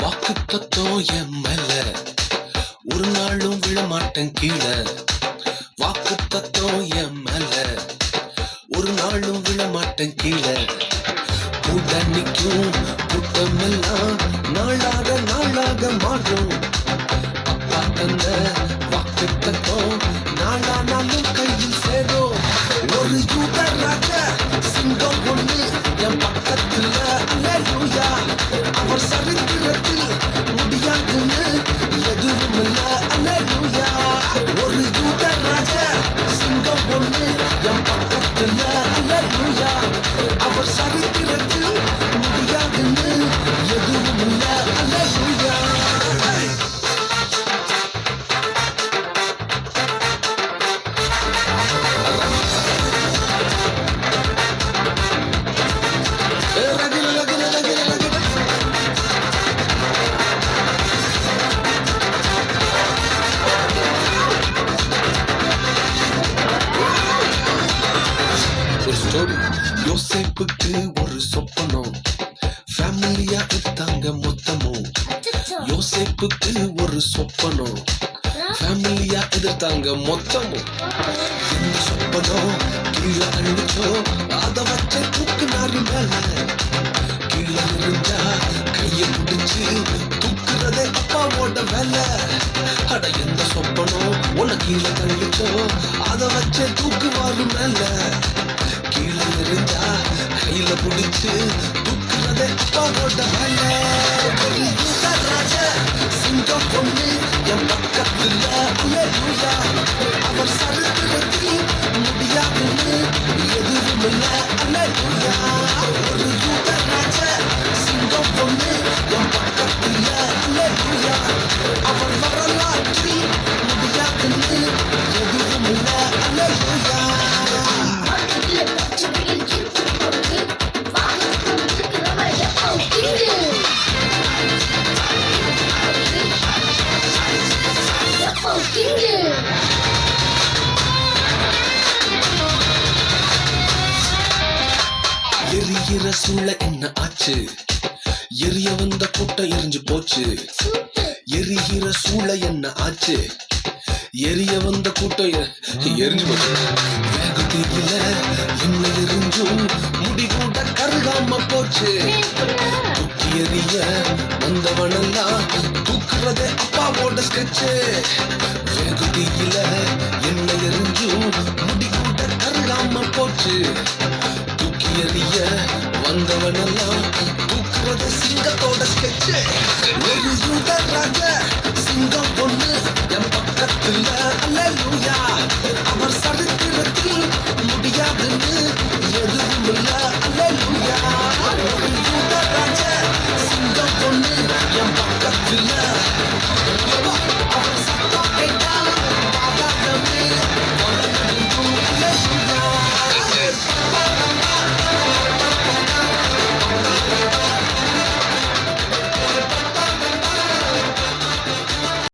வாக்கு தத்தம் என் மேல ஒரு நாளும் விழமாட்டேன் கீழே. வாக்கு தத்தம் என் மேல ஒரு நாளும் விழமாட்டேன் கீழே. கூட நிற்கும் கூட்டமெல்லாம் நாளாக நாளாக மாறும். அப்பா தந்த வாக்கு தத்தம் நாளானாலும் கையில் சேரும். ஒரு யூதராக சிங்கம் ஒண்ணு என் பக்கத்துல, அல்லேலூயா. அவர் சரித்திரத்தில் முடியாதுன்னு எதுவும் இல்ல, அல்லேலூயா. ஒரு யூதராக சிங்கம் ஒண்ணு என் பக்கத்துல, அல்லேலூயா. அவர் சரித்திரத்தில் முடியாதுன்னு எதுவும் இல்ல, அல்லேலூயா. ஒரு ஸ்டோரி. யோசேப்புக்கு ஒரு சொப்பனம், ஃபேமிலியா இருந்தாங்க மொத்தமும். யோசேப்புக்கு ஒரு சொப்பனம், ஃபேமிலியா எதிர்த்தாங்க மொத்தமும். இந்த சொப்பனம் கீழே அழிச்சோ, அத வச்ச தூக்குனாரு மேல. கீழே இருந்தா கைய பிடிச்சு தூக்குறதே அப்பாவோட வேலை. அட எந்த சொப்பனம் உன கீழே தள்ளிச்சோ, அத வச்ச தூக்குவாரு மேல. கீழே இருந்தா கையில பிடிச்சு தூக்குறதே அப்பாவோட வேலை. ராஜா சிங்கம் பொண்ணு என் பக்கத்துல, அல்லேலூயா. அவர் சரித்திரத்தில் முடியாதுன்னு எதுவும் இல்ல, அல்லேலூயா. ஒரு யூதராஜா சிங்கம் பொண்ணு என் பக்கத்துல, அல்லேலூயா. அவர் வரலாற்றில் முடியாதுன்னு எதுவும் இல்ல, அல்லேலூயா. எரிகிற சூழ என்ன ஆச்சு? எரிய வந்த கூட்டம் எரிஞ்சு போச்சு. எரிகிற சூழ என்ன ஆச்சு? எரிய வந்த கூட்டம் எரிஞ்சு போச்சு. வேகத்தில என்ன எரிஞ்சும் முடி கூட கருகாம போச்சு. தூக்கி எறிய வந்தவனெல்லாம் தூக்குறதே அப்பாவோட ஸ்கெட்சு. வேகத்தில என்ன எரிஞ்சும் முடி கூட கருகாம போச்சு. தூக்கி எறிய வந்தவனெல்லாம் தூக்குறதே சிங்கத்தோட ஸ்கெட்சு. ஒரு யூதராக சிங்கம் பொண்ணு என் பக்கத்துல,